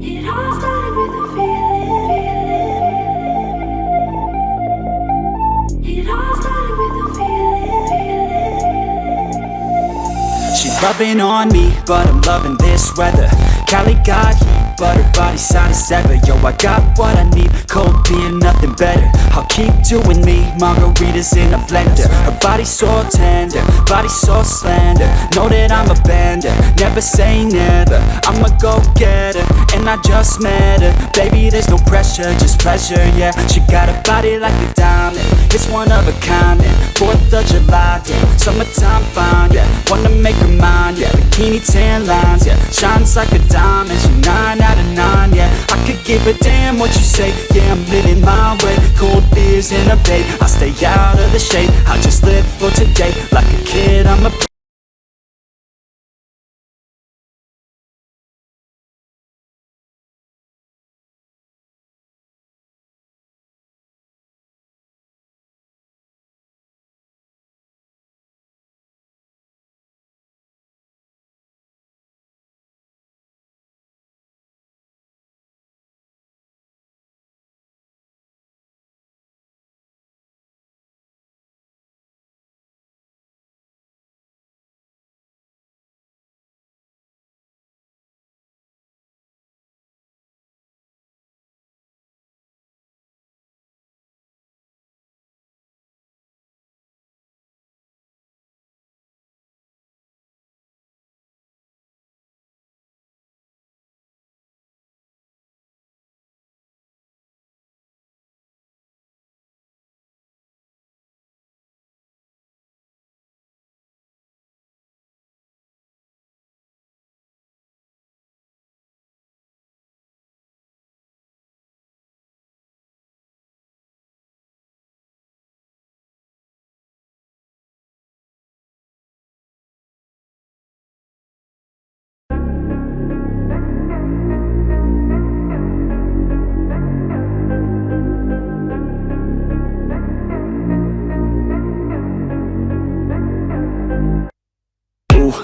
It all started with a feeling. It all started with a feeling. She's rubbing on me, but I'm loving this weather. Cali got heat, but her body's hot as ever. Yo, I got what I need, cold beer, nothing better. I'll keep doing me, margaritas in a blender. Her body's so tender, body so slender. Know that I'm a bender, never say never. I'm a go-getter, and I just met her. Baby, there's no pressure, just pleasure, yeah. She got a body like a diamond, it's one of a kind, and 4th of July, yeah. Summertime fine, yeah. Wanna make her mine, yeah. Bikini tan lines, yeah. Shines like a diamond, she 9 out of 9, yeah. I could give a damn what you say, yeah. I'm living my way, cold beers in a bay. I stay out of the shade, I just live for today. Like a kid, I'm a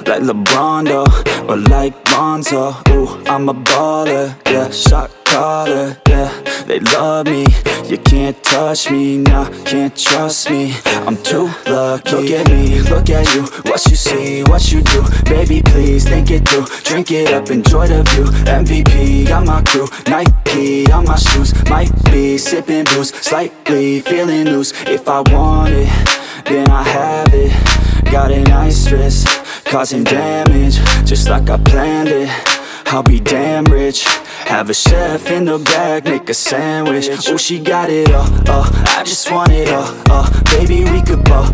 like LeBron, though, or like Lonzo. Ooh, I'm a baller, yeah, shot caller, yeah. They love me, you can't touch me, nah, can't trust me. I'm too lucky. Look at me, look at you, what you see, what you do. Baby, please think it through, drink it up, enjoy the view. MVP, got my crew, Nike on my shoes. Might be sipping booze, slightly feeling loose. If I want it, then I have it. Got a nice wrist, causing damage, just like I planned it. I'll be damn rich, have a chef in the back, make a sandwich. Ooh, she got it all, I just want it all, baby, we could ball,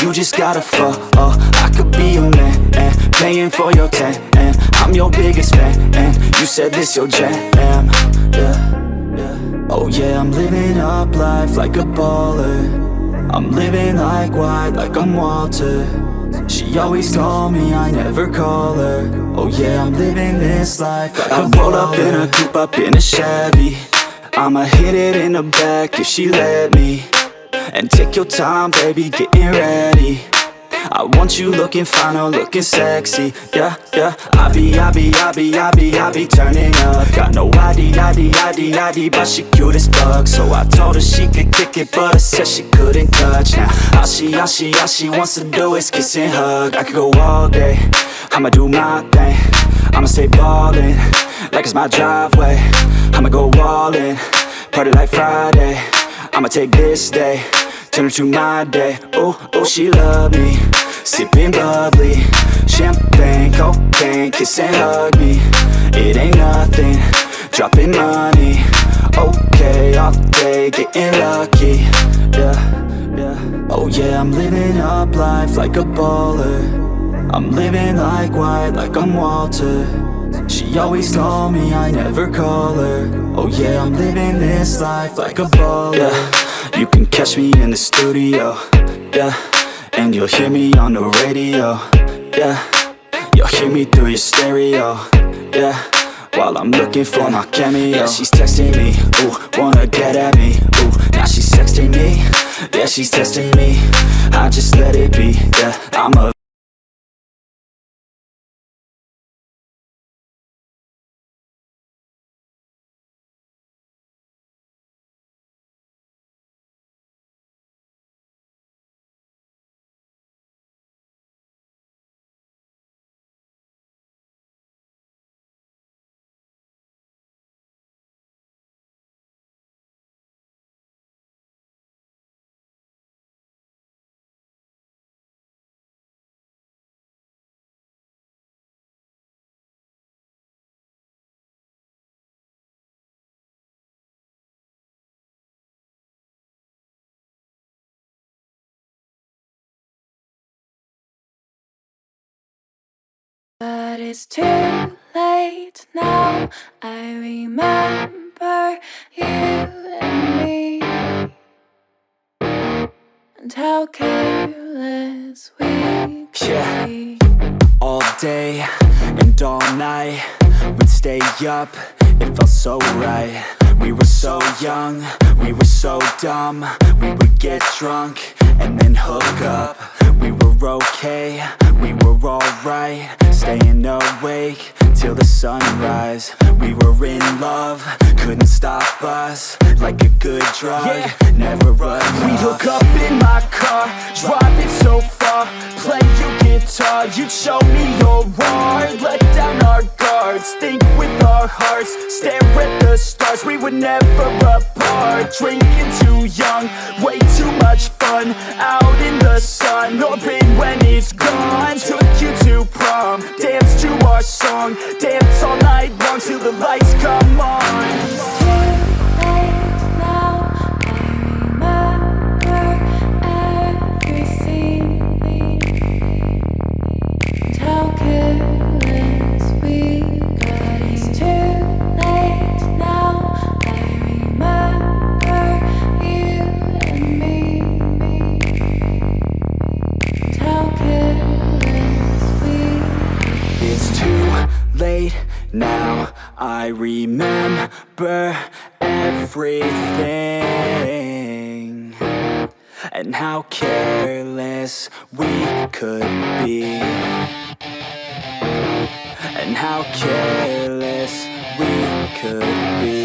you just gotta fall, I could be your man, and paying for your tan, and I'm your biggest fan, and you said this your jam, yeah. Oh yeah, I'm living up life like a baller. I'm living like white, like I'm Walter. She always told me I never call her. Oh yeah, I'm living this life like I roll up in a coupe, up in a Chevy. I'ma hit it in the back if she let me. And take your time, baby, getting ready. I want you looking fine or looking sexy. Yeah, I be turning up. Got no ID, but she cute as fuck. So I told her she could kick it, but I said she couldn't touch. Now all she wants to do is kiss and hug. I could go all day, I'ma do my thing. I'ma stay ballin', like it's my driveway. I'ma go all in, party like Friday. I'ma take this day, turn it to my day. Oh, she love me, sipping bubbly, champagne, cocaine, kiss and hug me. It ain't nothing, dropping money. Okay, all day, getting lucky. Yeah. Oh yeah, I'm living up life like a baller. I'm living like white, like I'm Walter. She always told me I never call her. Oh yeah, I'm living this life like a baller. Yeah, you can catch me in the studio. Yeah, and you'll hear me on the radio. Yeah, you'll hear me through your stereo. Yeah, while I'm looking for my cameo. Yeah, she's texting me, ooh, wanna get at me. Ooh, now she's sexting me. Yeah, she's testing me. I just let it be. Yeah, I'm a But it's too late now. I remember you and me, and how careless we could be. All day and all night, we'd stay up, it felt so right. We were so young, we were so dumb. We would get drunk and then hook up. We were okay, we were alright, staying awake till the sunrise. We were in love, couldn't stop us, like a good drug, never enough. We'd hook up in my car, drive it so far, play your guitar, you'd show me your art. Let down our guards, think with our hearts, stare at the stars, we were never apart. Drinking too young, way too much fun, out in the sun, hoping when it's gone. Took you to prom, dance to our song, dance all night long till the lights come on. It's too late now. I remember everything, and how careless we got. It's too late now. I remember you and me, and how careless we got. It's too late now, I remember everything, and how careless we could be, and how careless we could be.